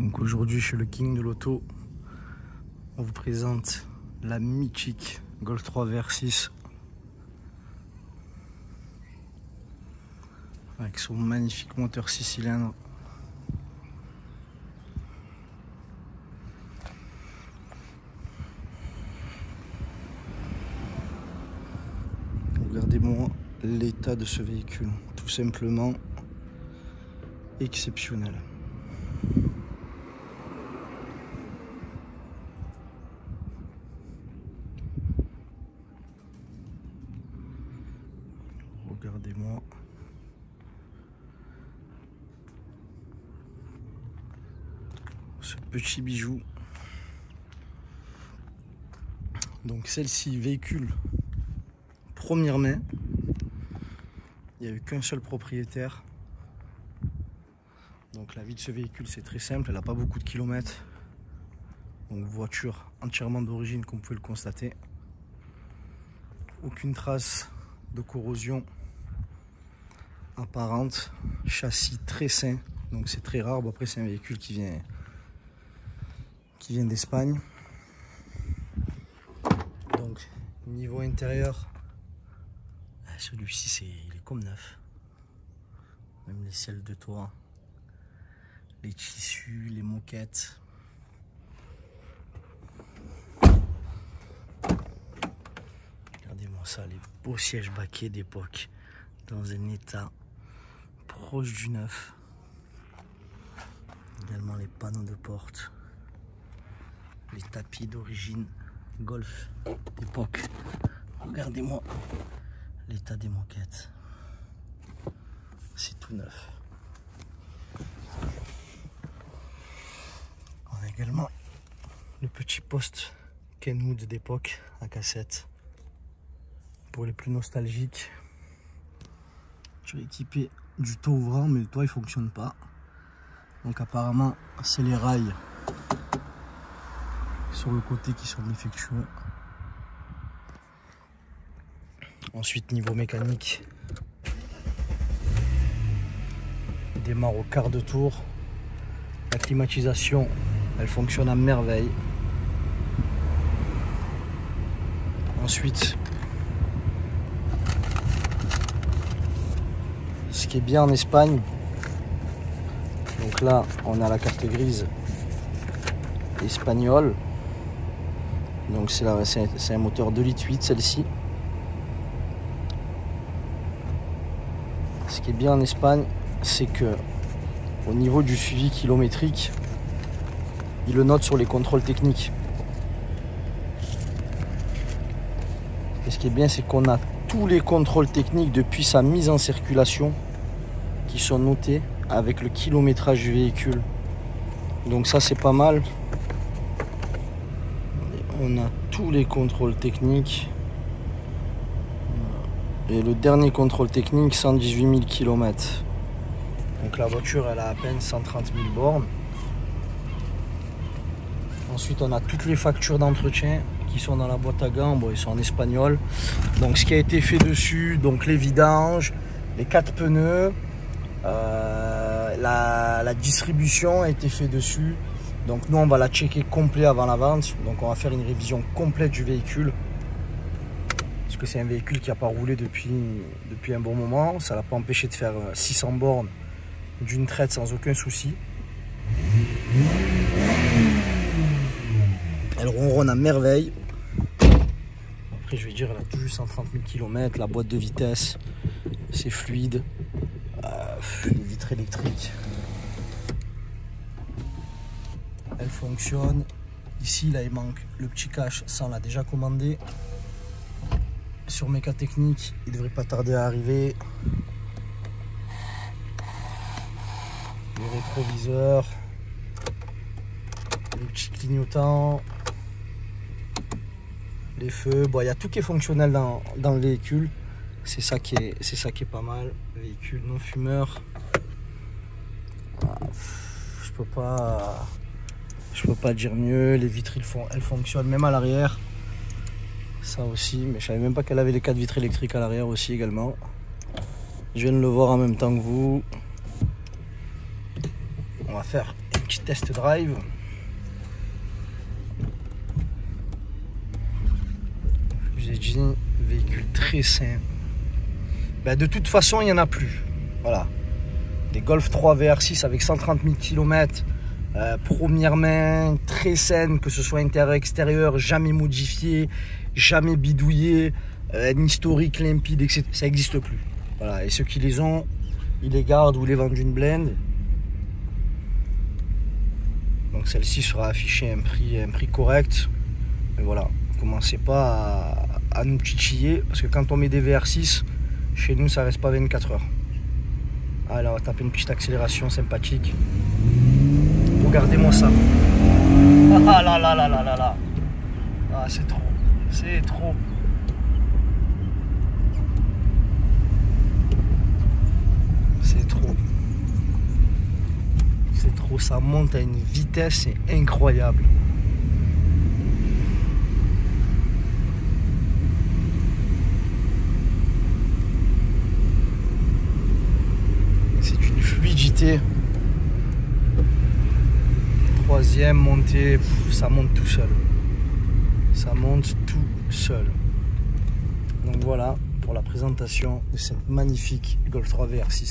Donc aujourd'hui chez le King de l'auto, on vous présente la mythique Golf 3 VR6 avec son magnifique moteur 6 cylindres. Regardez-moi l'état de ce véhicule, tout simplement exceptionnel. Regardez-moi. Ce petit bijou. Donc celle-ci, véhicule première main. Il n'y a eu qu'un seul propriétaire. Donc la vie de ce véhicule c'est très simple, elle n'a pas beaucoup de kilomètres. Donc voiture entièrement d'origine comme vous pouvez le constater. Aucune trace de corrosion apparente. Châssis très sain, donc c'est très rare. Bon, après c'est un véhicule qui vient d'Espagne. Donc niveau intérieur, celui-ci il est comme neuf. Même les selles de toit, les tissus, les moquettes. Regardez-moi ça, les beaux sièges baquets d'époque, dans un état proche du neuf. Également les panneaux de porte, les tapis d'origine Golf d'époque. Regardez-moi l'état des moquettes, c'est tout neuf. On a également le petit poste Kenwood d'époque à cassette. Pour les plus nostalgiques, je vais équiper du toit ouvrant, mais le toit il fonctionne pas. Donc apparemment c'est les rails sur le côté qui sont défectueux. Ensuite niveau mécanique, il démarre au quart de tour. La climatisation elle fonctionne à merveille. Ensuite, ce qui est bien en Espagne, donc là on a la carte grise espagnole. Donc c'est un moteur 2,8 litres celle-ci. Ce qui est bien en Espagne, c'est que au niveau du suivi kilométrique, il le note sur les contrôles techniques. Et ce qui est bien, c'est qu'on a tous les contrôles techniques depuis sa mise en circulation qui sont notés avec le kilométrage du véhicule. Donc ça c'est pas mal. On a tous les contrôles techniques. Et le dernier contrôle technique, 118 000 km. Donc la voiture elle a à peine 130 000 bornes. Ensuite on a toutes les factures d'entretien qui sont dans la boîte à gants. Bon, ils sont en espagnol. Donc ce qui a été fait dessus, donc les vidanges, les 4 pneus, la distribution a été fait dessus. Donc nous on va la checker complet avant la vente. Donc on va faire une révision complète du véhicule. Parce que c'est un véhicule qui n'a pas roulé depuis un bon moment. Ça l'a pas empêché de faire 600 bornes d'une traite sans aucun souci. Elle ronronne à merveille. Après je vais dire elle a tout juste 130 000 km. La boîte de vitesse c'est fluide. Les vitres électriques elles fonctionnent. Ici là il manque le petit cache, ça on l'a déjà commandé. Sur méca technique il devrait pas tarder à arriver. Les rétroviseurs, les petits clignotants, les feux. Bon, il y a tout qui est fonctionnel dans le véhicule. C'est ça qui est pas mal. Véhicule non fumeur. Je peux pas dire mieux. Les vitres elles fonctionnent même à l'arrière. Ça aussi, mais je savais même pas qu'elle avait les 4 vitres électriques à l'arrière aussi également. Je viens de le voir en même temps que vous. On va faire une petit test drive. Je vous ai dit, véhicule très sain. Ben, de toute façon, il n'y en a plus. Voilà. Des Golf 3 VR6 avec 130 000 km, première main, très saine, que ce soit intérieur, extérieur, jamais modifié, jamais bidouillé, un historique limpide, etc. Ça n'existe plus. Voilà. Et ceux qui les ont, ils les gardent ou les vendent d'une blende. Donc celle-ci sera affichée un prix correct. Mais voilà, commencez pas à nous titiller, parce que quand on met des VR6, chez nous ça reste pas 24 heures. Allez, on va taper une petite accélération sympathique. Regardez-moi ça. Ah là là là là là là. Ah, c'est trop. C'est trop. C'est trop. C'est trop. Ça monte à une vitesse incroyable. C'est une fluidité. Troisième montée, ça monte tout seul. Ça monte tout seul. Donc voilà pour la présentation de cette magnifique Golf 3 VR6.